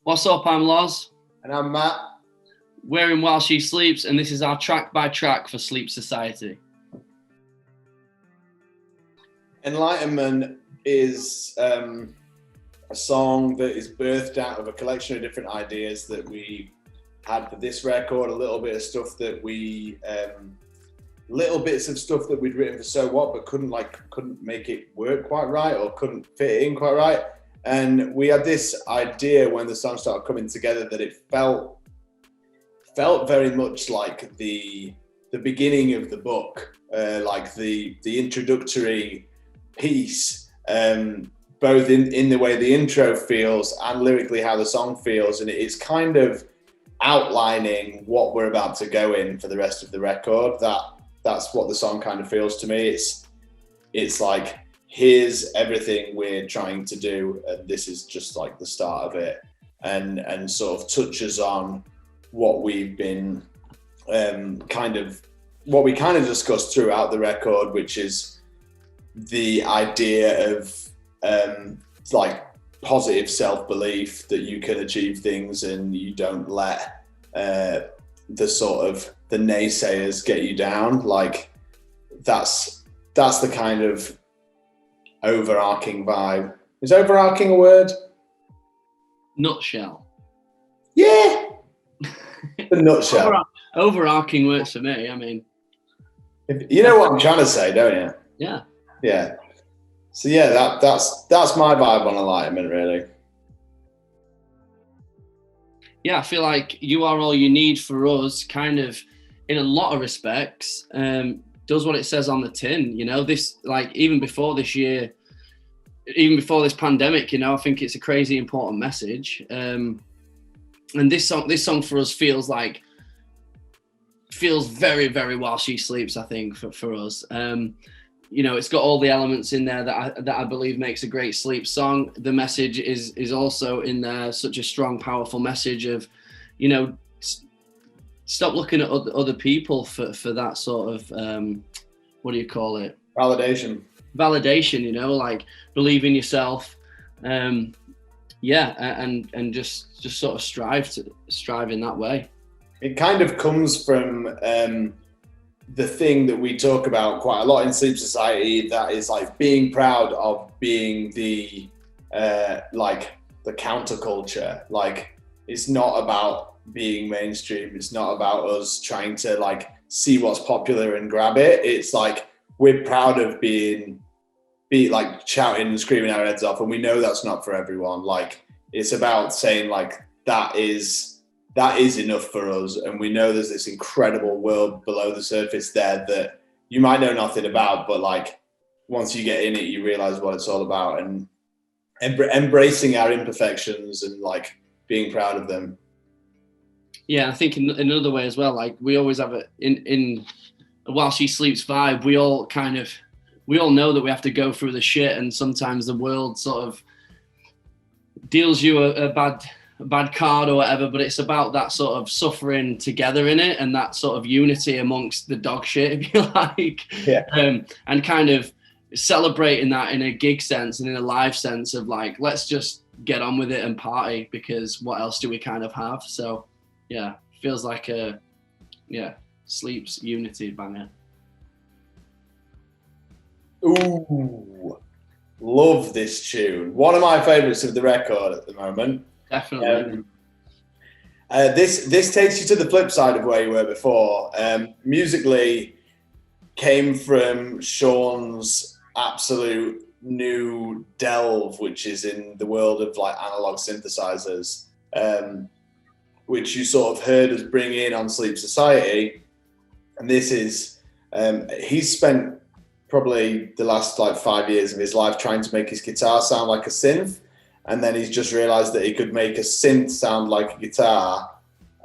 What's up? I'm Loz. And I'm Matt. We're in While She Sleeps, and this is our track by track for Sleep Society. Enlightenment is a song that is birthed out of a collection of different ideas that we had for this record, a little bit of stuff that we, little bits of stuff that we'd written for So What, but couldn't make it work quite right or couldn't fit in quite right. And we had this idea when the song started coming together that it felt very much like the beginning of the book, like the introductory piece, both in the way the intro feels and lyrically how the song feels, and it's kind of outlining what we're about to go in for the rest of the record. That's what the song kind of feels to me. It's like, here's everything we're trying to do, and this is just like the start of it, and sort of touches on what we've been what we kind of discussed throughout the record, which is the idea of like positive self-belief, that you can achieve things and you don't let the naysayers get you down. Like that's the kind of overarching vibe. Is overarching a word? Nutshell. Yeah. A nutshell. Overarching works for me. I mean, you know what I'm trying to say, don't you? Yeah. Yeah. So yeah, that's my vibe on Enlightenment, really. Yeah, I feel like You Are All You Need for us, kind of, in a lot of respects, does what it says on the tin. You know, this, like, even before this year, even before this pandemic, you know, I think it's a crazy important message. And this song for us feels very, very While She Sleeps, I think, for us. You know, it's got all the elements in there that I believe makes a great sleep song. The message is also in there, such a strong, powerful message of, you know, stop looking at other people for that sort of, what do you call it? Validation, you know, like believe in yourself. And just sort of strive in that way. It kind of comes from the thing that we talk about quite a lot in Sleep Society, that is like being proud of being the counterculture. Like, it's not about being mainstream. It's not about us trying to like see what's popular and grab it. It's like, we're proud of be like shouting and screaming our heads off, and we know that's not for everyone. Like, it's about saying like that is enough for us, and we know there's this incredible world below the surface there that you might know nothing about, but like once you get in it, you realize what it's all about, and embracing our imperfections and like being proud of them. Yeah, I think in another way as well, like we always have in a While She Sleeps vibe, we all know that we have to go through the shit, and sometimes the world sort of deals you a bad card or whatever, but it's about that sort of suffering together in it, and that sort of unity amongst the dog shit, if you like. Yeah. And kind of celebrating that in a gig sense and in a live sense of like, let's just get on with it and party, because what else do we kind of have? So yeah, feels like Sleep's unity banger. Ooh, love this tune. One of my favorites of the record at the moment. Definitely. This takes you to the flip side of where you were before. Musically, came from Sean's absolute new delve, which is in the world of like analog synthesizers, which you sort of heard us bring in on Sleep Society. And this is, he's spent probably the last like 5 years of his life trying to make his guitar sound like a synth. And then he's just realized that he could make a synth sound like a guitar,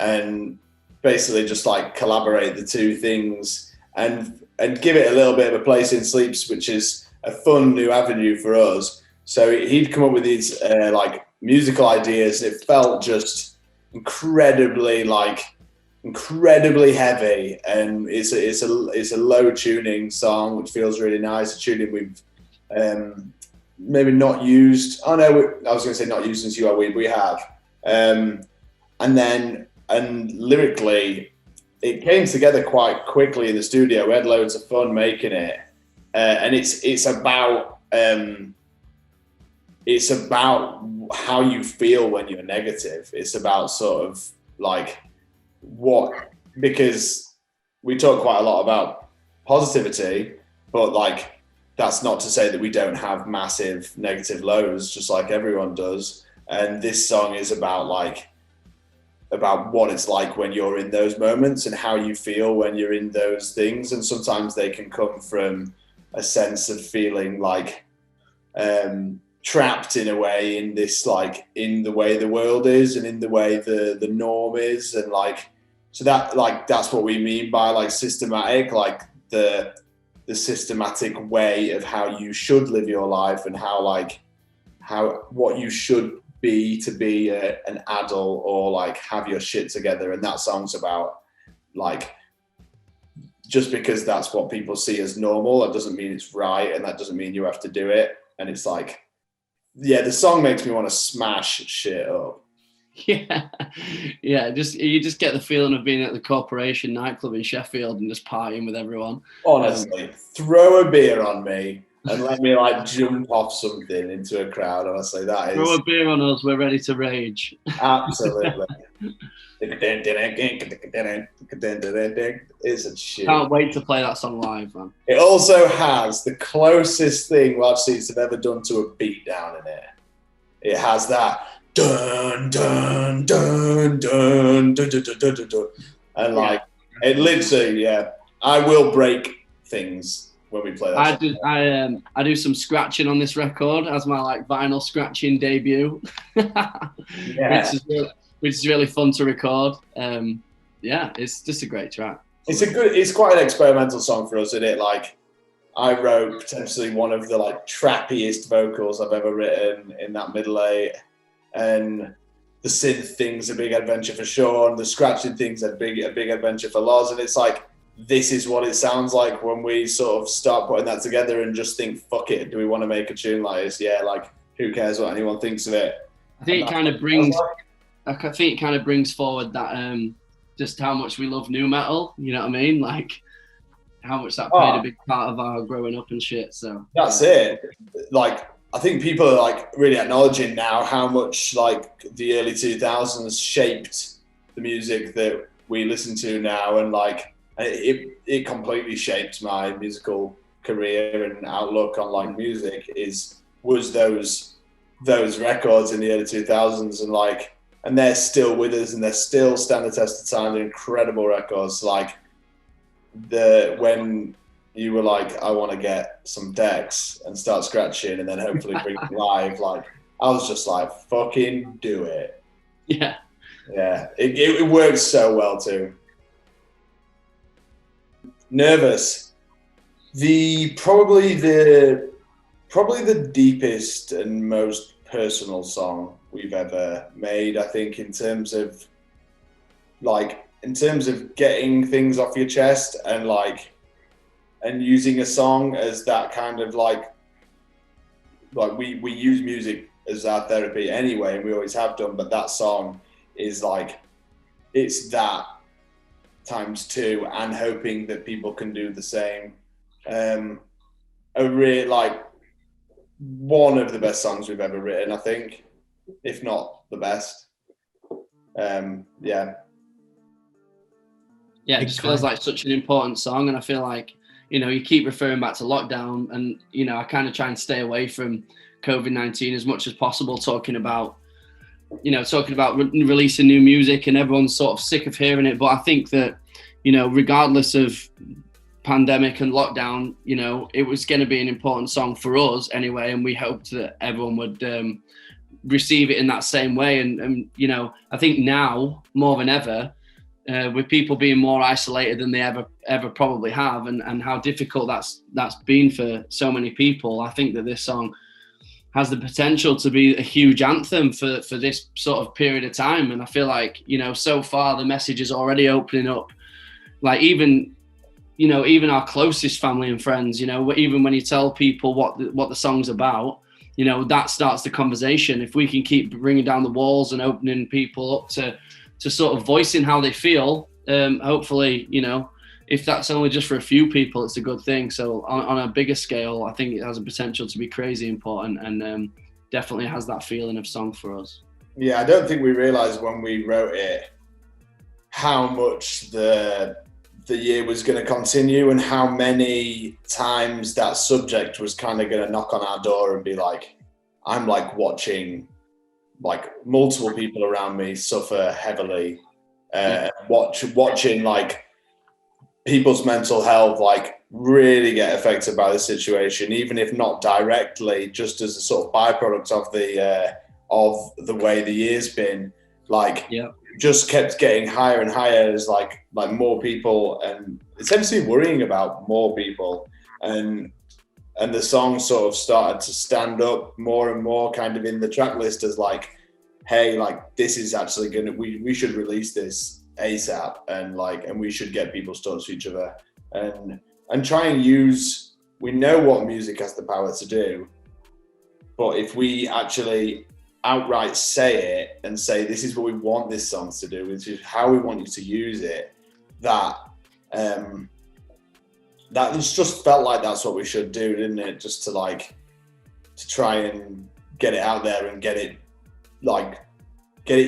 and basically just like collaborate the two things and give it a little bit of a place in Sleeps, which is a fun new avenue for us. So he'd come up with these like musical ideas. It felt just incredibly heavy, and it's a low tuning song, which feels really nice. A tuning we've maybe not used. Oh no, I was going to say not used since You Are Weed. We have, And lyrically, it came together quite quickly in the studio. We had loads of fun making it, and it's about how you feel when you're negative. It's about sort of like because we talk quite a lot about positivity, but like that's not to say that we don't have massive negative lows, just like everyone does. And this song is about what it's like when you're in those moments and how you feel when you're in those things. And sometimes they can come from a sense of feeling like trapped in a way in this, like in the way the world is and in the way the norm is. And like, so that like, that's what we mean by like systematic, like the systematic way of how you should live your life and what you should be to be an adult or like have your shit together. And that song's about like, just because that's what people see as normal, that doesn't mean it's right, and that doesn't mean you have to do it. And it's like, yeah, the song makes me want to smash shit up. Yeah, you just get the feeling of being at the Corporation nightclub in Sheffield and just partying with everyone. Honestly, throw a beer on me and let me like jump off something into a crowd. Honestly, that is. Throw a beer on us, we're ready to rage. Absolutely. It's a shit. Can't wait to play that song live, man. It also has the closest thing Welsh Seats have ever done to a beat down in it. It has that dun dun dun dun dun dun dun dun dun, dun. And like it literally, I will break things when we play that. I do some scratching on this record as my like vinyl scratching debut. Which is really fun to record. It's just a great track. It's quite an experimental song for us, isn't it? Like I wrote potentially one of the like trappiest vocals I've ever written in that middle eight. And the synth thing's a big adventure for Sean. The scratching thing's a big adventure for Loz. And it's like, this is what it sounds like when we sort of start putting that together and just think, fuck it, do we want to make a tune like this? Yeah, like who cares what anyone thinks of it? I think it kind of brings forward that just how much we love nu metal. You know what I mean? Like how much that played a big part of our growing up and shit. So that's it. Like I think people are like really acknowledging now how much like the early 2000s shaped the music that we listen to now, and like it completely shaped my musical career and outlook on like music. Was those records in the early 2000s, and like, and they're still with us and they're still stand the test of time. They're incredible records. Like when you were like, I want to get some decks and start scratching and then hopefully bring it live. Like I was just like, fucking do it. Yeah. Yeah. It works so well too. Nervous. Probably the deepest and most personal song we've ever made, I think, in terms of getting things off your chest and using a song as that kind of like we use music as our therapy anyway, and we always have done, but that song is like, it's that times two, and hoping that people can do the same. One of the best songs we've ever written, I think, if not the best. It just feels like such an important song, and I feel like, you know, you keep referring back to lockdown, and, you know, I kind of try and stay away from COVID-19 as much as possible, talking about releasing new music, and everyone's sort of sick of hearing it. But I think that, you know, regardless of pandemic and lockdown, you know, it was going to be an important song for us anyway, and we hoped that everyone would receive it in that same way. And you know, I think now more than ever, with people being more isolated than they ever probably have, and how difficult that's been for so many people, I think that this song has the potential to be a huge anthem for this sort of period of time. And I feel like, you know, so far the message is already opening up, like even our closest family and friends, you know, even when you tell people what the song's about, you know, that starts the conversation. If we can keep bringing down the walls and opening people up to sort of voicing how they feel, hopefully, you know, if that's only just for a few people, it's a good thing. So on a bigger scale, I think it has a potential to be crazy important, and definitely has that feeling of song for us. Yeah, I don't think we realised when we wrote it how much the year was going to continue, and how many times that subject was kind of going to knock on our door and be like, I'm like watching like multiple people around me suffer heavily, watching like people's mental health like really get affected by the situation, even if not directly, just as a sort of byproduct of the way the year's been. Like, just kept getting higher and higher as like more people, and essentially worrying about more people, and the song sort of started to stand up more and more kind of in the track list as like, hey, like this is actually gonna, we should release this ASAP, and we should get people to talk to each other, and try and use, we know what music has the power to do, but if we actually outright say it and say, this is what we want this song to do, which is how we want you to use it, that just felt like that's what we should do, didn't it? Just to try and get it out there and get it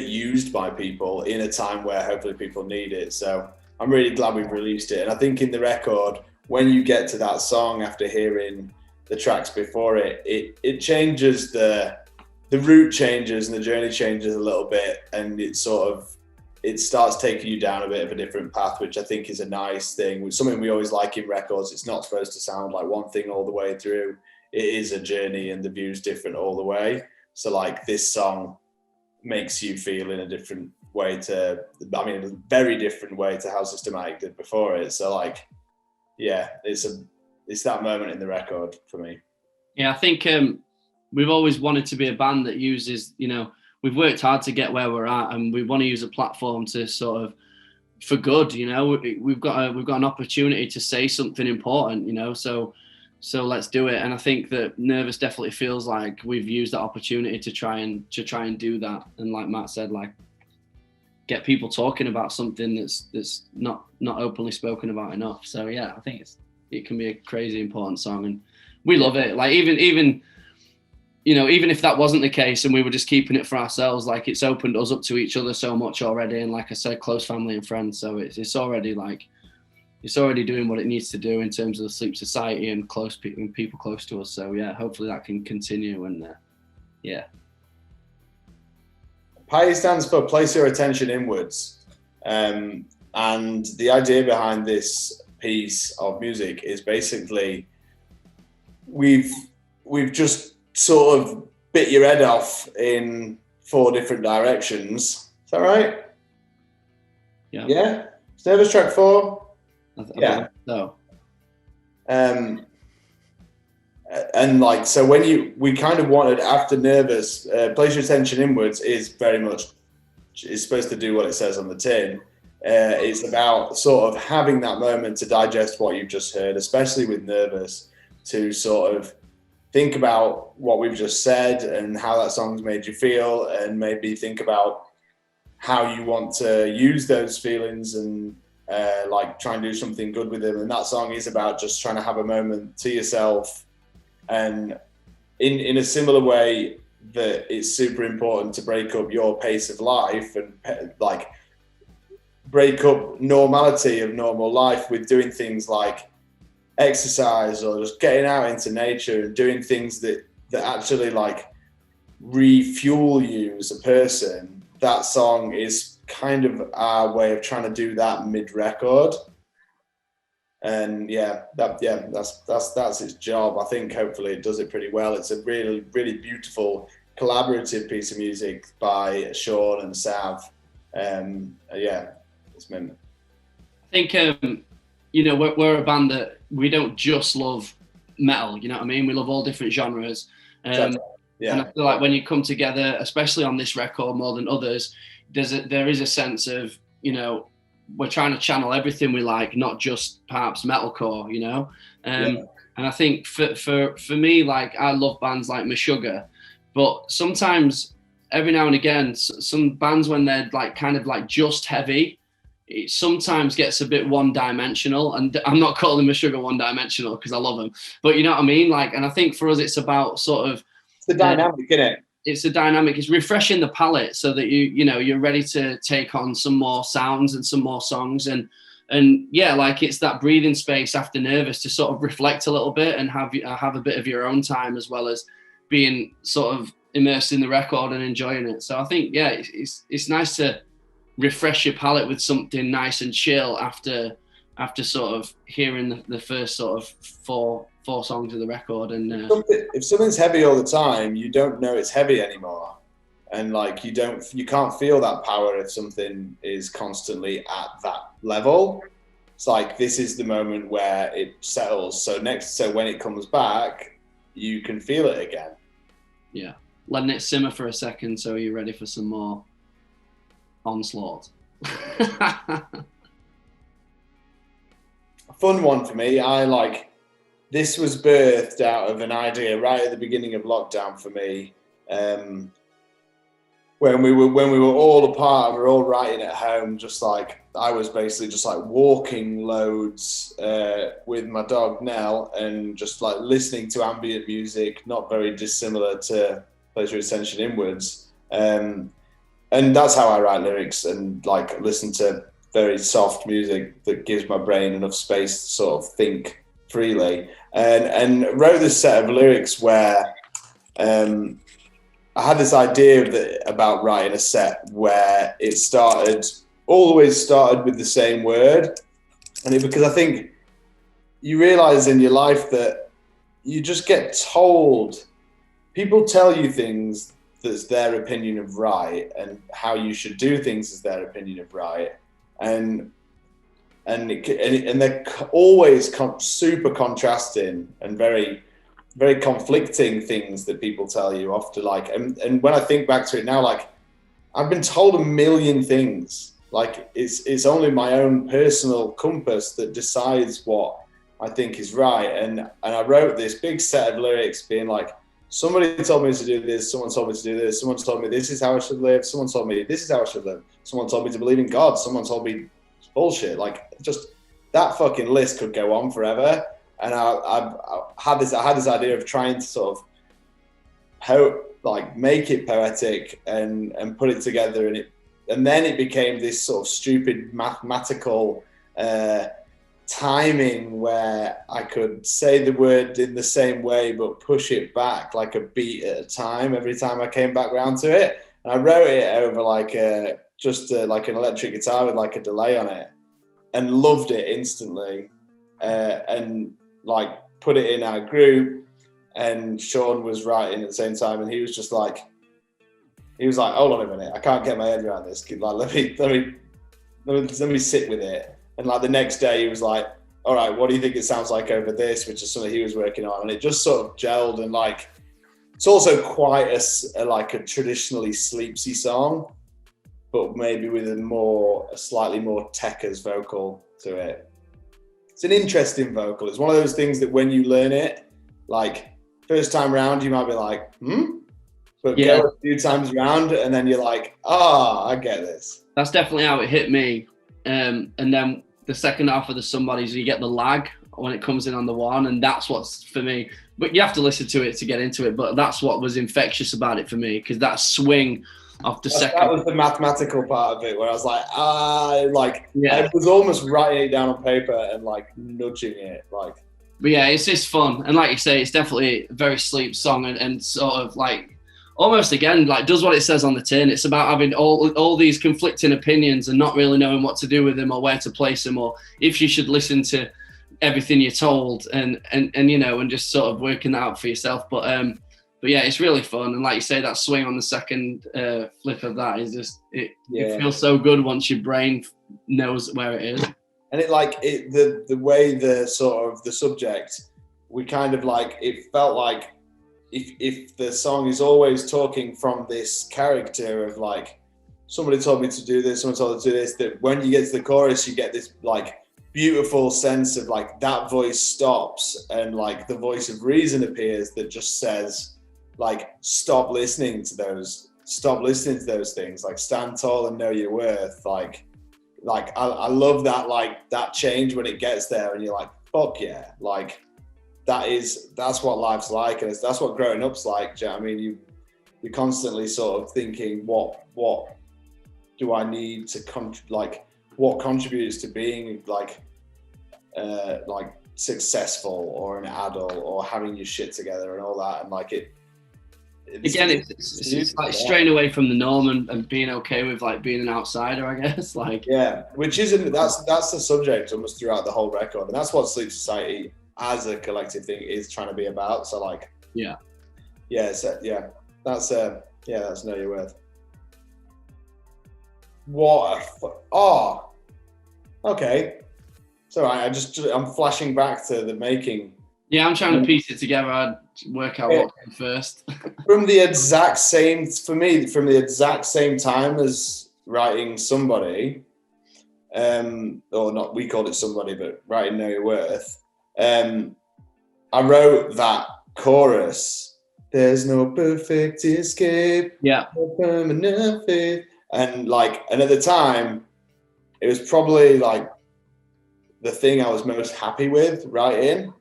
used by people in a time where hopefully people need it. So I'm really glad we've released it. And I think in the record, when you get to that song after hearing the tracks before it, it changes, the route changes and the journey changes a little bit, and it starts taking you down a bit of a different path, which I think is a nice thing. It's something we always like in records. It's not supposed to sound like one thing all the way through. It is a journey, and the view's different all the way. So like this song makes you feel in a different way a very different way to how Systematic did before it. So like, yeah, it's that moment in the record for me. Yeah, I think we've always wanted to be a band that uses, you know, we've worked hard to get where we're at, and we want to use a platform to sort of, for good, you know, we've got an opportunity to say something important, you know, so let's do it. And I think that Nervous definitely feels like we've used that opportunity to try and do that. And like Matt said, like get people talking about something that's not openly spoken about enough. So yeah, I think it can be a crazy important song, and we love it. Like even you know, even if that wasn't the case and we were just keeping it for ourselves, like it's opened us up to each other so much already. And like I said, close family and friends. So it's already doing what it needs to do in terms of the Sleep Society and people close to us. So yeah, hopefully that can continue. And yeah. Pyai stands for Place Your Attention Inwards. And the idea behind this piece of music is basically we've just sort of bit your head off in 4 different directions. Is that right? Yeah. Yeah? Is Nervous track 4? Yeah. No. And like, so we kind of wanted, after Nervous, Place Your Attention Inwards is very much, is supposed to do what it says on the tin. It's about sort of having that moment to digest what you've just heard, especially with Nervous, to sort of think about what we've just said and how that song's made you feel, and maybe think about how you want to use those feelings and like try and do something good with them. And that song is about just trying to have a moment to yourself, and in a similar way that it's super important to break up your pace of life and like break up normality of normal life with doing things like exercise or just getting out into nature and doing things that actually like refuel you as a person. That song is kind of our way of trying to do that mid-record. And that's its job. I think hopefully it does it pretty well. It's a really, really beautiful collaborative piece of music by Sean and Sav. It's meant. I think you know, we're a band that we don't just love metal, you know what I mean? We love all different genres. And I feel like when you come together, especially on this record more than others, there is a sense of, you know, we're trying to channel everything we like, not just perhaps metalcore, you know? And And I think for me, like, I love bands like Meshuggah, but sometimes every now and again, some bands, when they're like kind of like just heavy, it sometimes gets a bit one-dimensional. And I'm not calling Meshuggah one-dimensional because I love them, but you know what I mean? Like, and I think for us, it's about sort of the dynamic, isn't it? It's a dynamic. It's refreshing the palette so that you're ready to take on some more sounds and some more songs. And yeah, like, it's that breathing space after Nervous to sort of reflect a little bit and have a bit of your own time, as well as being sort of immersed in the record and enjoying it. So I think, yeah, it's nice to refresh your palette with something nice and chill after sort of hearing the first sort of four songs of the record. And if something's heavy all the time, you don't know it's heavy anymore. And like, you can't feel that power if something is constantly at that level. It's like, this is the moment where it settles. So when it comes back, you can feel it again. Yeah, letting it simmer for a second so you're ready for some more onslaught. A fun one for me. This was birthed out of an idea right at the beginning of lockdown for me. When we were all apart, we were all writing at home, just like, I was basically just like walking loads with my dog Nell, and just like listening to ambient music, not very dissimilar to Pleasure Ascension Inwards. And that's how I write lyrics, and like listen to very soft music that gives my brain enough space to sort of think freely. And wrote this set of lyrics where I had this idea about writing a set where it always started with the same word. And because I think you realize in your life that you just get told, people tell you things that's their opinion of right, and how you should do things is their opinion of right. And they're always super contrasting and very, very conflicting things that people tell you often. Like, and when I think back to it now, like, I've been told a million things. Like, it's only my own personal compass that decides what I think is right. And I wrote this big set of lyrics being like, somebody told me to do this, someone told me to do this, someone told me this is how I should live, someone told me this is how I should live, someone told me to believe in God, someone told me bullshit. Like, just that fucking list could go on forever. And I had this idea of trying to sort of make it poetic and put it together, and then it became this sort of stupid mathematical timing where I could say the word in the same way but push it back like a beat at a time every time I came back round to it. And I wrote it over like like an electric guitar with like a delay on it, and loved it instantly. And like put it in our group, and Sean was writing at the same time, and he was like, hold on a minute, I can't get my head around this. Like, let me sit with it. And like the next day he was like, all right, what do you think it sounds like over this, which is something he was working on. And it just sort of gelled. And like, it's also quite a traditionally sleepsy song, but maybe with a slightly more Tekka's vocal to it. It's an interesting vocal. It's one of those things that when you learn it, like first time round, you might be like, but go a few times round, and then you're like, I get this. That's definitely how it hit me. And then the second half of the Somebodies, you get the lag when it comes in on the one, and that's what's for me. But you have to listen to it to get into it. But that's what was infectious about it for me, because that swing off the second. That was the mathematical part of it, where I was like, I was almost writing it down on paper and like nudging it, like. But yeah, it's just fun, and like you say, it's definitely a very sleep song, and sort of like almost again like does what it says on the tin. It's about having all these conflicting opinions and not really knowing what to do with them or where to place them, or if you should listen to everything you're told, and just sort of working that out for yourself. But yeah, it's really fun, and like you say, that swing on the second flip of that is just it feels so good once your brain knows where it is. And the way the sort of the subject, we kind of like, it felt like if the song is always talking from this character of like, somebody told me to do this, someone told me to do this, that when you get to the chorus, you get this like beautiful sense of like that voice stops and like the voice of reason appears that just says like stop listening to those things, like stand tall and know your worth. Like I love that, like that change when it gets there and you're like, fuck yeah, like that's what life's like, and that's what growing up's like. Do you know what I mean? You're constantly sort of thinking, what do I need to what contributes to being like successful or an adult or having your shit together and all that. And like it's like straying away from the norm and being okay with like being an outsider, I guess. Like, yeah, which isn't, that's the subject almost throughout the whole record, and that's what Sleep Society as a collective thing is trying to be about. So like, that's Know Your Worth. Okay. It's all right. I'm flashing back to the making. Yeah, I'm trying to piece it together. I'd work out what came first. From the exact same time as writing Somebody, or not, we called it Somebody, but writing Know Your Worth. I wrote that chorus. There's no perfect escape. Yeah. No permanent faith. And at the time, it was probably like the thing I was most happy with writing.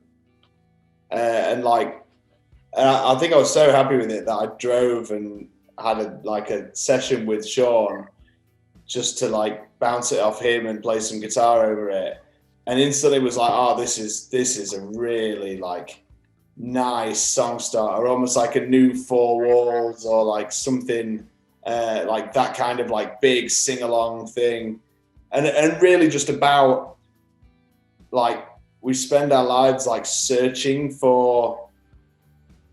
And I think I was so happy with it that I drove and had a session with Sean just to like bounce it off him and play some guitar over it. And instantly was like, oh, this is a really like nice song starter, almost like a new Four Walls or like something like that kind of like big sing-along thing. And really just about like we spend our lives like searching for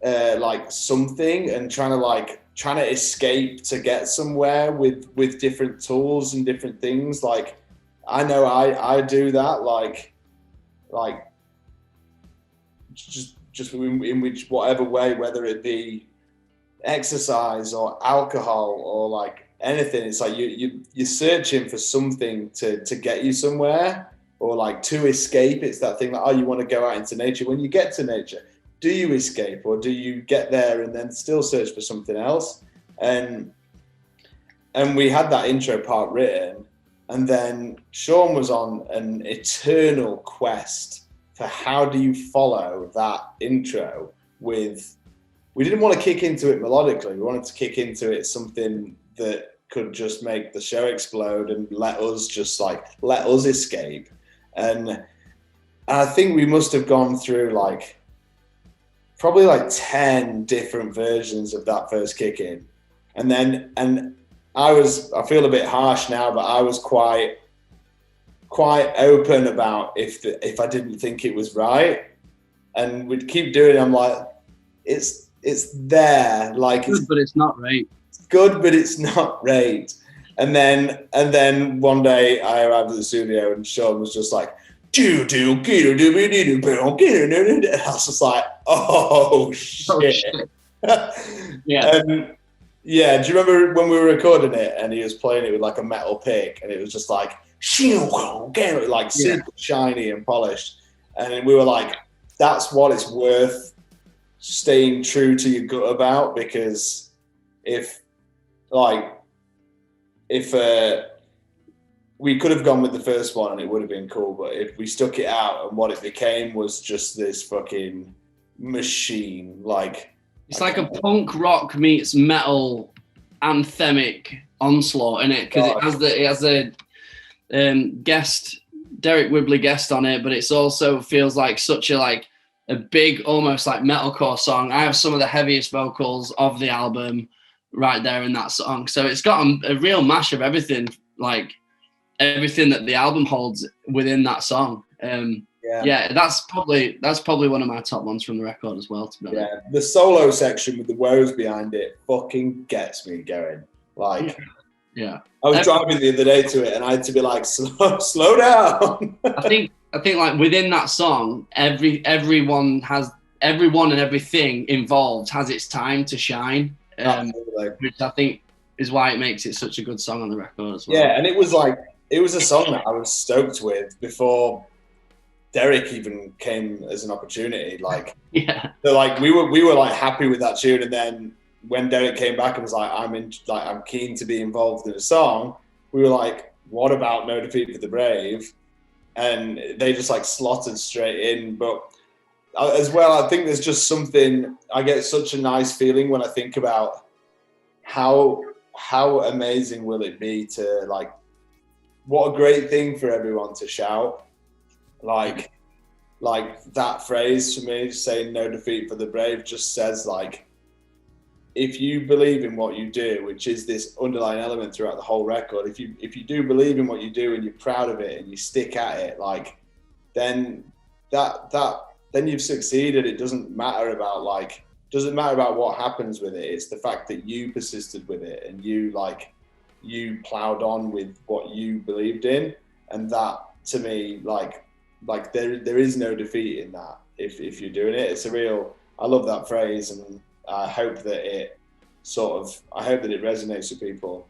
like something and trying to escape to get somewhere with different tools and different things. Like I know I do that, like just in which whatever way, whether it be exercise or alcohol or like anything, it's like you're searching for something to get you somewhere or like to escape. It's that thing like, oh, you want to go out into nature. When you get to nature, do you escape or do you get there and then still search for something else? And we had that intro part written, and then Sean was on an eternal quest for how do you follow that intro with, we didn't want to kick into it melodically. We wanted to kick into it something that could just make the show explode and let us escape. And I think we must have gone through like probably like 10 different versions of that first kick in. And I feel a bit harsh now, but I was quite open about if I didn't think it was right, and we'd keep doing it. I'm like, it's there, like it's good, but it's not right. It's good, but it's not right. And then one day I arrived at the studio and Sean was just like, and I was just like, oh shit. Yeah. Yeah, do you remember when we were recording it and he was playing it with like a metal pick and it was just like super shiny and polished, and we were like, that's what it's worth staying true to your gut about, because if we could have gone with the first one and it would have been cool, but if we stuck it out and what it became was just this fucking machine, like it's like a punk rock meets metal anthemic onslaught in it, because it has a guest, Deryck Whibley guest on it, but it's also feels like such a big, almost like metalcore song. I have some of the heaviest vocals of the album right there in that song, so it's got a real mash of everything, like everything that the album holds within that song. Yeah, that's probably one of my top ones from the record as well, to be honest. Yeah, the solo section with the woes behind it fucking gets me going. Like, yeah. I was driving the other day to it and I had to be like, slow down. I think like within that song, everyone and everything involved has its time to shine, which I think is why it makes it such a good song on the record as well. Yeah, and it was like it was a song that I was stoked with before Deryck even came as an opportunity. Like, Yeah. so like we were like happy with that tune, and then when Deryck came back and was like, I'm keen to be involved in a song, we were like, what about No Defeat for the Brave? And they just like slotted straight in. But as well, I think there's just something, I get such a nice feeling when I think about how amazing will it be to, like, what a great thing for everyone to shout. Like that phrase for me, saying no defeat for the brave, just says, like, if you believe in what you do, which is this underlying element throughout the whole record, if you do believe in what you do and you're proud of it and you stick at it, like, then then you've succeeded. It doesn't matter about what happens with it. It's the fact that you persisted with it and you plowed on with what you believed in, and that, to me, like there is no defeat in that if you're doing it. It's a real, I love that phrase, and I hope that it resonates with people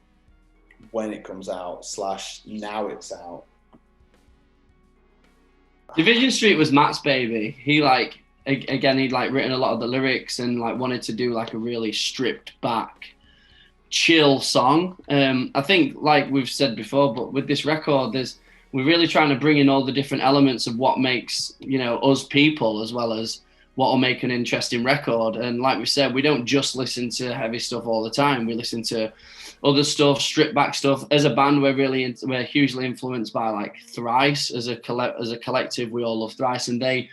when it comes out / now it's out. Division Street was Matt's baby. He he'd written a lot of the lyrics and wanted to do a really stripped back, chill song. I think, like we've said before, but with this record, we're really trying to bring in all the different elements of what makes, us people, as well as what will make an interesting record. And like we said, we don't just listen to heavy stuff all the time. We listen to other stuff, stripped back stuff. As a band, we're hugely influenced by Thrice. As a collective, we all love Thrice, and they,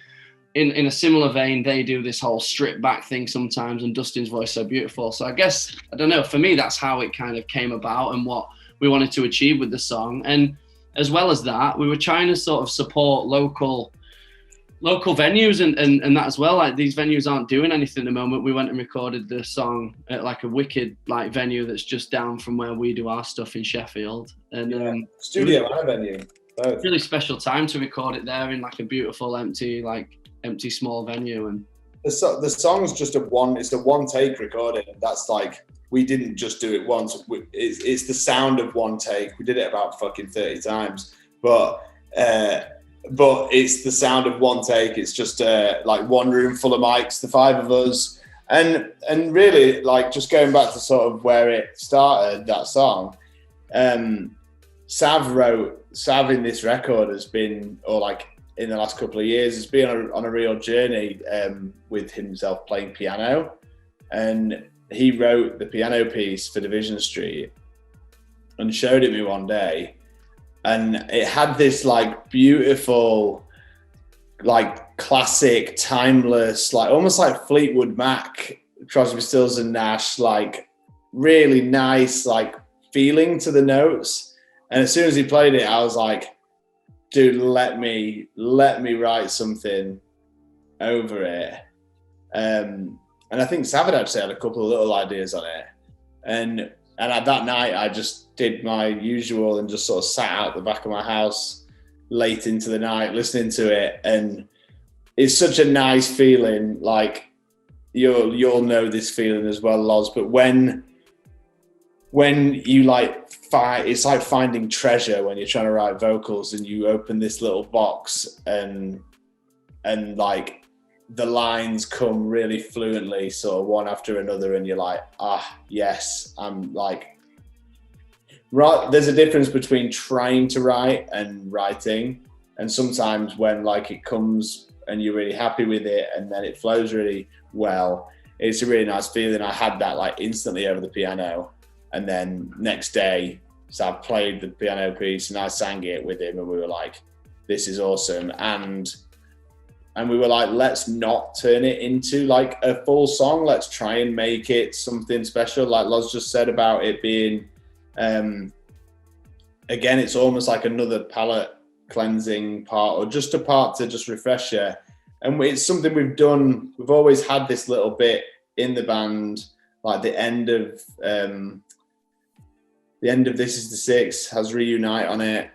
in a similar vein, they do this whole stripped back thing sometimes, and Dustin's voice is so beautiful. So I guess, I don't know, for me, that's how it kind of came about and what we wanted to achieve with the song. And as well as that, we were trying to sort of support local venues and that as well. These venues aren't doing anything at the moment. We went and recorded the song at a wicked venue that's just down from where we do our stuff in Sheffield. And studio and a venue. Both. Really special time to record it there in a beautiful empty small venue. And the song's just it's a one take recording. That's we didn't just do it once. It's the sound of one take. We did it about fucking 30 times, but it's the sound of one take. It's just one room full of mics, the five of us, and really, just going back to sort of where it started, that song. Sav in this record has been, in the last couple of years, has been on a real journey with himself playing piano, and he wrote the piano piece for Division Street and showed it me one day, and it had this beautiful, classic, timeless, almost like Fleetwood Mac, Crosby, Stills and Nash, really nice feeling to the notes. And as soon as he played it, I was like, dude, let me write something over it. And I think Sav actually had a couple of little ideas on it. And at that night, I just did my usual and just sort of sat out the back of my house late into the night, listening to it. And it's such a nice feeling. You'll know this feeling as well, Loz, but when you it's like finding treasure when you're trying to write vocals and you open this little box and the lines come really fluently, sort of one after another, and you're like, yes, I'm right. There's a difference between trying to write and writing, and sometimes when it comes and you're really happy with it and then it flows really well, it's a really nice feeling. I had that instantly over the piano, and then next day, Sav played the piano piece and I sang it with him, and we were like, this is awesome. And we were like, let's not turn it into a full song. Let's try and make it something special. Like Loz just said about it being, again, it's almost like another palette cleansing part, or just a part to just refresh you. And it's something we've done. We've always had this little bit in the band, the end of This Is the Six has Reunite on it.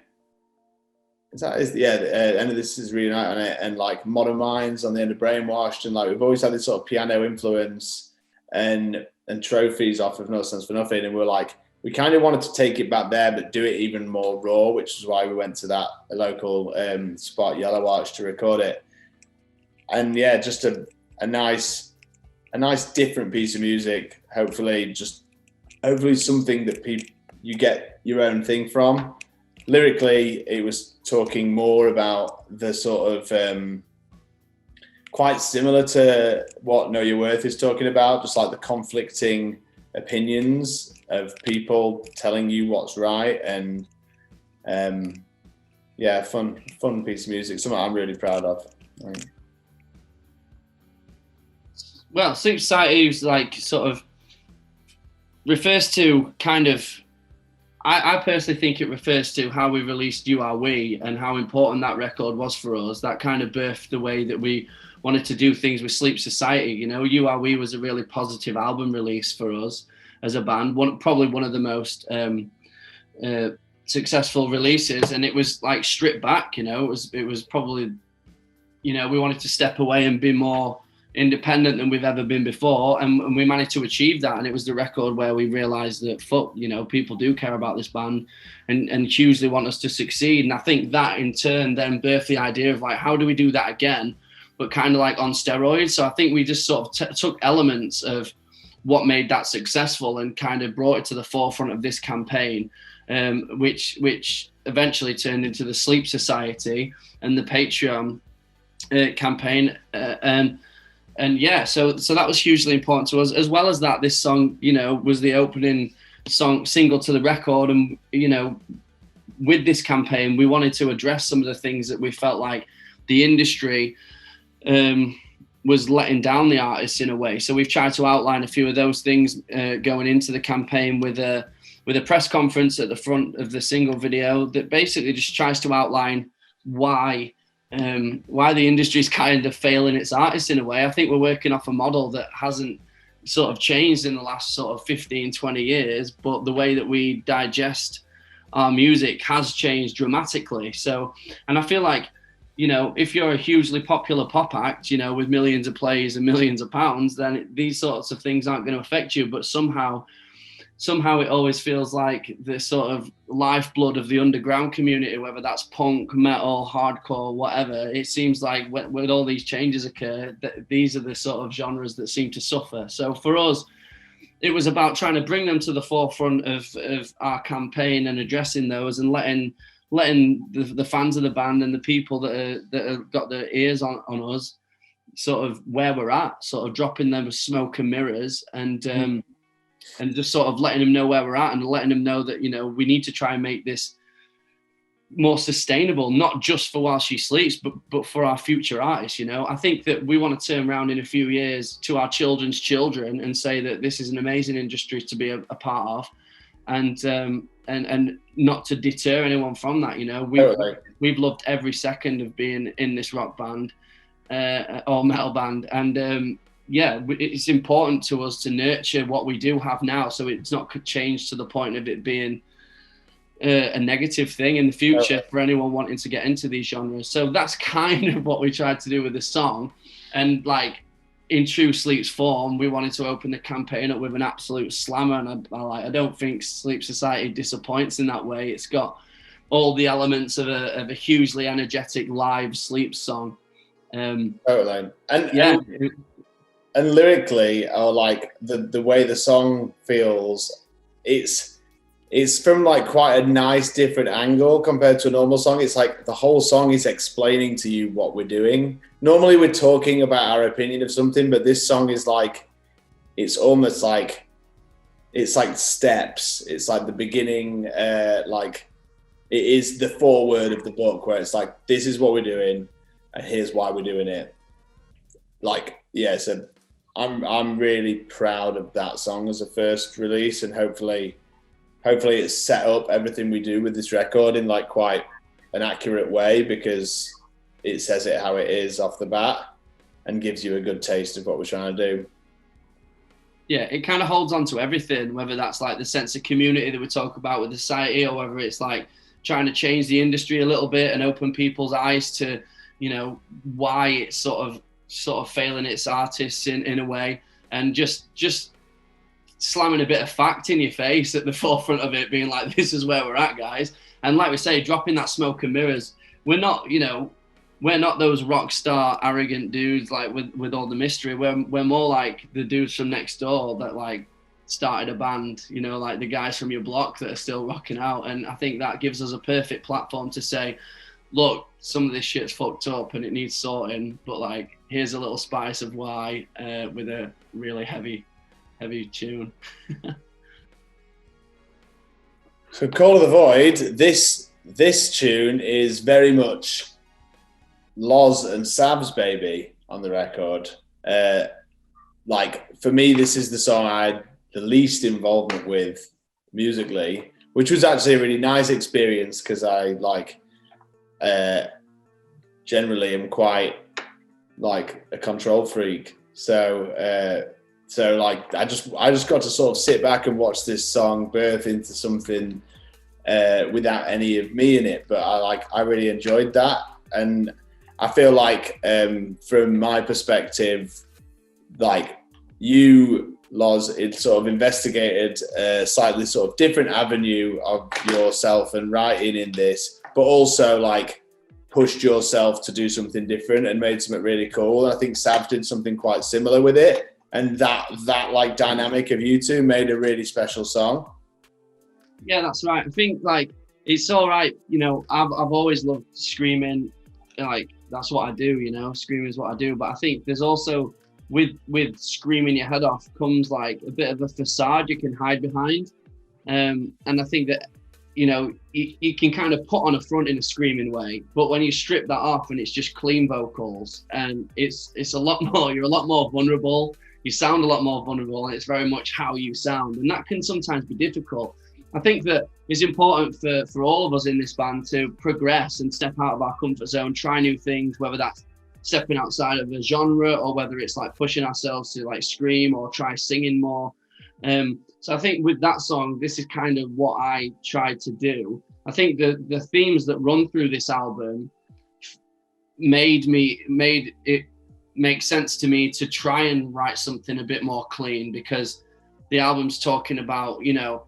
The end of This Is Reunite on it, and Modern Minds on the end of Brainwashed, and we've always had this sort of piano influence and trophies off of No Sense for Nothing, and we we kind of wanted to take it back there, but do it even more raw, which is why we went to that local spot, Yellow Arch, to record it. And yeah, just a nice different piece of music. Hopefully something that you get your own thing from. Lyrically, it was talking more about the sort of quite similar to what Know Your Worth is talking about, just like the conflicting opinions of people telling you what's right. And yeah, fun piece of music, something I'm really proud of. Well, Sleep Society is like sort of refers to kind of, I personally think it refers to how we released You Are We and how important that record was for us. That kind of birthed the way that we wanted to do things with Sleep Society. You know, You Are We was a really positive album release for us as a band, probably one of the most successful releases, and it was like stripped back. You know, it was probably, you know, we wanted to step away and be more independent than we've ever been before, and we managed to achieve that. And it was the record where we realized that you know, people do care about this band and hugely want us to succeed. And I think that in turn then birthed the idea of like, how do we do that again, but kind of like on steroids. So I think we just sort of took elements of what made that successful and kind of brought it to the forefront of this campaign, which eventually turned into the Sleep Society and the Patreon campaign. And yeah, so that was hugely important to us. As well as that, this song, you know, was the opening single to the record. And, you know, with this campaign, we wanted to address some of the things that we felt like the industry was letting down the artists in a way. So we've tried to outline a few of those things going into the campaign with a press conference at the front of the single video that basically just tries to outline why the industry is kind of failing its artists in a way. I think we're working off a model that hasn't sort of changed in the last sort of 15, 20 years, but the way that we digest our music has changed dramatically. So, and I feel like, you know, if you're a hugely popular pop act, you know, with millions of plays and millions of pounds, then these sorts of things aren't going to affect you. But somehow it always feels like the sort of lifeblood of the underground community, whether that's punk, metal, hardcore, whatever. It seems like when all these changes occur, that these are the sort of genres that seem to suffer. So for us, it was about trying to bring them to the forefront of our campaign and addressing those and letting the fans of the band and the people that have got their ears on us sort of where we're at, sort of dropping them with smoke and mirrors and just sort of letting them know where we're at and letting them know that, you know, we need to try and make this more sustainable, not just for While She Sleeps, but for our future artists. You know, I think that we want to turn around in a few years to our children's children and say that this is an amazing industry to be a part of, and not to deter anyone from that. You know, we've loved every second of being in this rock band or metal band, and yeah, it's important to us to nurture what we do have now, so it's not changed to the point of it being a negative thing in the future for anyone wanting to get into these genres. So that's kind of what we tried to do with the song. And like in true Sleep's form, we wanted to open the campaign up with an absolute slammer. And I don't think Sleep Society disappoints in that way. It's got all the elements of a hugely energetic live Sleep song. Totally. And yeah. And lyrically, or like the way the song feels, it's from like quite a nice different angle compared to a normal song. It's like the whole song is explaining to you what we're doing. Normally we're talking about our opinion of something, but this song is like, it's almost like, it's like steps. It's like the beginning, like it is the foreword of the book where it's like, this is what we're doing and here's why we're doing it. Like, yeah, so I'm really proud of that song as a first release, and hopefully it's set up everything we do with this record in like quite an accurate way, because it says it how it is off the bat and gives you a good taste of what we're trying to do. Yeah, it kind of holds on to everything, whether that's like the sense of community that we talk about with the society, or whether it's like trying to change the industry a little bit and open people's eyes to, you know, why it's sort of failing its artists in a way, and just slamming a bit of fact in your face at the forefront of it, being like, this is where we're at, guys. And like we say, dropping that smoke and mirrors. We're not, you know, we're not those rock star arrogant dudes like with all the mystery. We're more like the dudes from next door that like started a band, you know, like the guys from your block that are still rocking out. And I think that gives us a perfect platform to say, look, some of this shit's fucked up and it needs sorting, but like, here's a little spice of why with a really heavy tune. So Call of the Void, this tune is very much Loz and Sav's baby on the record. Like, for me, this is the song I had the least involvement with musically, which was actually a really nice experience because I like generally am quite like a control freak. So like I just got to sort of sit back and watch this song birth into something without any of me in it. But I really enjoyed that, and I feel like from my perspective, like you, Loz, it sort of investigated a slightly sort of different avenue of yourself and writing in this, but also like pushed yourself to do something different and made something really cool. And I think Sav did something quite similar with it. And that like dynamic of you two made a really special song. Yeah, that's right. I think like it's all right. You know, I've always loved screaming. Like that's what I do. You know, screaming is what I do. But I think there's also with screaming your head off comes like a bit of a facade you can hide behind. And I think that, you know, you can kind of put on a front in a screaming way, but when you strip that off and it's just clean vocals, and it's a lot more, you're a lot more vulnerable. You sound a lot more vulnerable, and it's very much how you sound, and that can sometimes be difficult. I think that it's important for all of us in this band to progress and step out of our comfort zone, try new things, whether that's stepping outside of a genre or whether it's like pushing ourselves to like scream or try singing more. So I think with that song, this is kind of what I tried to do. I think the themes that run through this album made it make sense to me to try and write something a bit more clean, because the album's talking about, you know,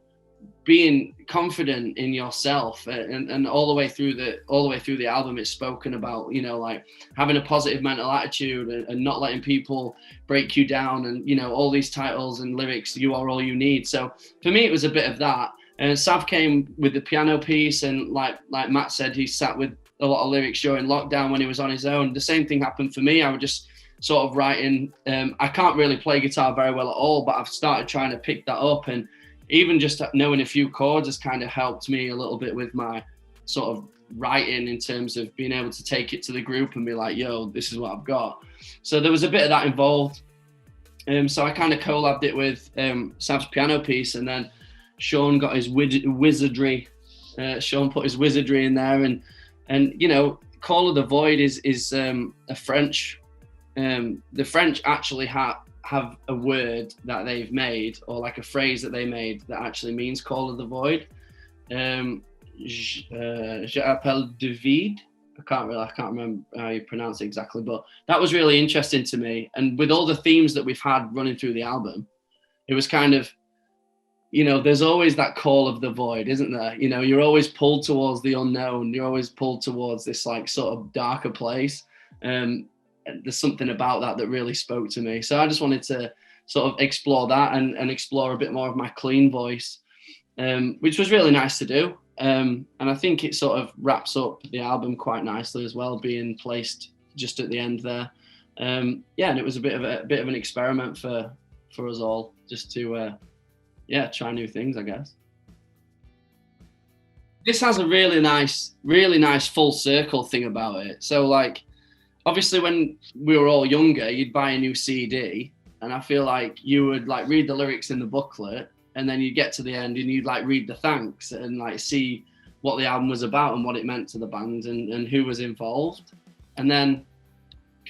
being confident in yourself, and all the way through the album it's spoken about, you know, like having a positive mental attitude and not letting people break you down, and you know, all these titles and lyrics, you are all you need. So for me it was a bit of that, and Sav came with the piano piece, and like Matt said, he sat with a lot of lyrics during lockdown when he was on his own. The same thing happened for me. I would just sort of writing, I can't really play guitar very well at all, but I've started trying to pick that up, and even just knowing a few chords has kind of helped me a little bit with my sort of writing, in terms of being able to take it to the group and be like, yo, this is what I've got. So there was a bit of that involved. So I kind of collabed it with Sav's piano piece, and then Sean got his wizardry. Sean put his wizardry in there, and you know, Call of the Void is a French. The French actually have a word that they've made, or like a phrase that they made, that actually means Call of the Void. Je appelle de vide. I can't remember how you pronounce it exactly, but that was really interesting to me. And with all the themes that we've had running through the album, it was kind of, you know, there's always that call of the void, isn't there? You know, you're always pulled towards the unknown. You're always pulled towards this like sort of darker place. There's something about that really spoke to me. So I just wanted to sort of explore that and explore a bit more of my clean voice, which was really nice to do. And I think it sort of wraps up the album quite nicely as well, being placed just at the end there. Yeah, and it was a bit of an experiment for us all, just to try new things, I guess. This has a really nice full circle thing about it. So like, obviously when we were all younger, you'd buy a new CD, and I feel like you would like read the lyrics in the booklet, and then you'd get to the end and you'd like read the thanks and like see what the album was about and what it meant to the band and who was involved. And then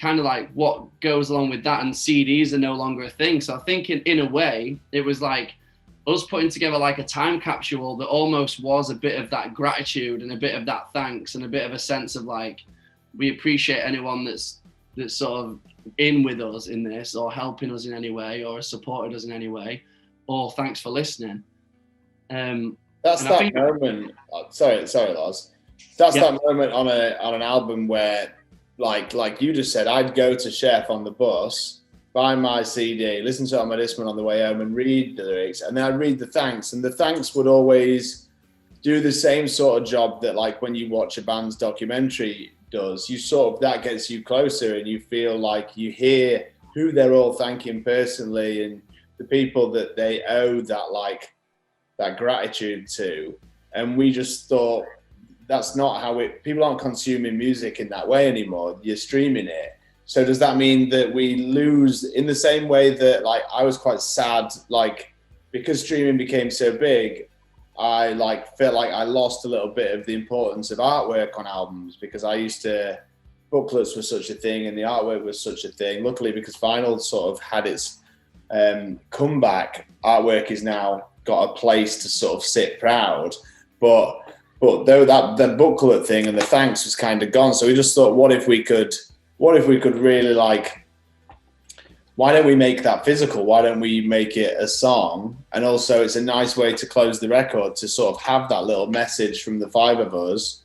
kind of like what goes along with that, and CDs are no longer a thing. So I think in a way, it was like us putting together like a time capsule that almost was a bit of that gratitude and a bit of that thanks and a bit of a sense of like, we appreciate anyone that's sort of in with us in this, or helping us in any way, or supported us in any way. or thanks for listening. That's that moment. Sorry, Lars. That's that moment on an album where, like you just said, I'd go to Chef on the bus, buy my CD, listen to it on my Discman on the way home, and read the lyrics, and then I'd read the thanks, and the thanks would always do the same sort of job that, like, when you watch a band's documentary does. You sort of, that gets you closer, and you feel like you hear who they're all thanking personally, and the people that they owe that gratitude to. And we just thought, that's not how people aren't consuming music in that way anymore. You're streaming it. So does that mean that we lose, in the same way that, like, I was quite sad, like, because streaming became so big, I felt like I lost a little bit of the importance of artwork on albums, because I used to, booklets were such a thing and the artwork was such a thing. Luckily, because vinyl sort of had its comeback, artwork is now got a place to sort of sit proud. But though the booklet thing and the thanks was kind of gone, so we just thought, what if we could really, like, why don't we make that physical? Why don't we make it a song? And also, it's a nice way to close the record, to sort of have that little message from the five of us,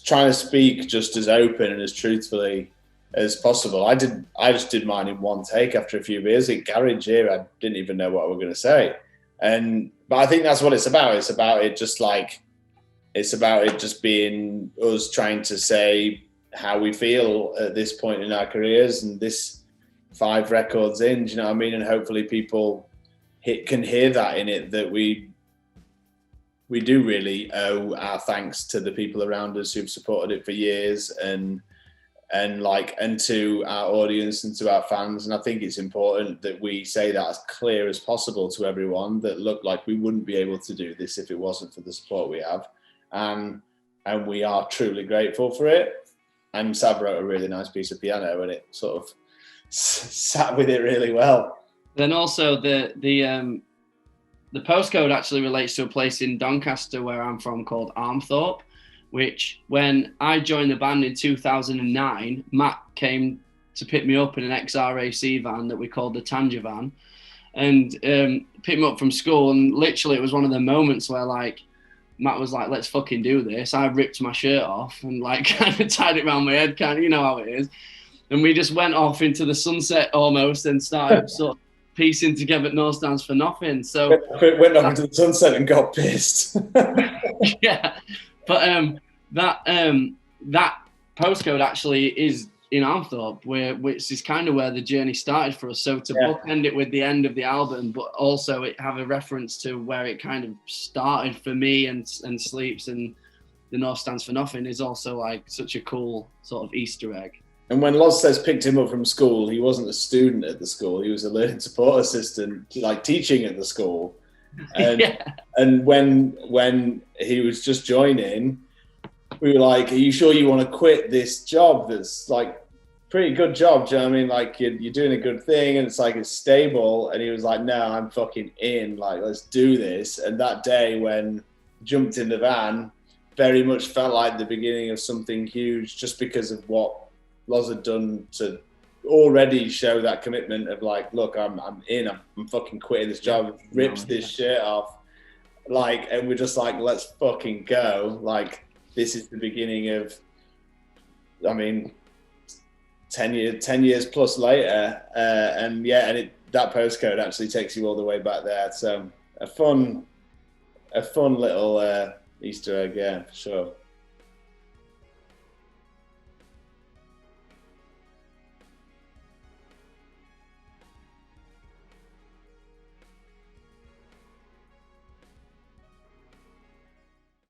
trying to speak just as open and as truthfully as possible. I just did mine in one take after a few beers. At Garage here, I didn't even know what we were going to say. But I think that's what it's about. It's about it just being us trying to say how we feel at this point in our careers, and this 5 records in, do you know what I mean? And hopefully people can hear that in it, that we do really owe our thanks to the people around us who've supported it for years, and to our audience and to our fans. And I think it's important that we say that as clear as possible to everyone, that look, like, we wouldn't be able to do this if it wasn't for the support we have. And we are truly grateful for it. And Sav wrote a really nice piece of piano, and it sort of sat with it really well. Then also the postcode actually relates to a place in Doncaster where I'm from called Armthorpe, which, when I joined the band in 2009, Matt came to pick me up in an XRAC van that we called the Tanger van, and picked me up from school. And literally, it was one of the moments where, like, Matt was like, let's fucking do this. I ripped my shirt off and, like, kind of tied it around my head, kind of, you know how it is. And we just went off into the sunset almost and started sort of piecing together No Stands for Nothing. So went off into the sunset and got pissed. Yeah, but that postcode actually is in Armthorpe, which is kind of where the journey started for us. So to bookend it with the end of the album, but also it have a reference to where it kind of started for me and Sleeps and the No Stands for Nothing, is also, like, such a cool sort of Easter egg. And when Loz says picked him up from school, he wasn't a student at the school. He was a learning support assistant, like, teaching at the school. And and when he was just joining, we were like, are you sure you want to quit this job that's, like, pretty good job, do you know what I mean? Like, you're doing a good thing and it's, like, it's stable. And he was like, no, I'm fucking in. Like, let's do this. And that day when jumped in the van, very much felt like the beginning of something huge, just because of what Loz had done to already show that commitment of, like, look, I'm in, I'm fucking quitting this job, ripped this shirt off, like, and we're just like, let's fucking go. Like, this is the beginning of, I mean, 10 years plus later, and that postcode actually takes you all the way back there. So a fun little Easter egg, yeah, for sure.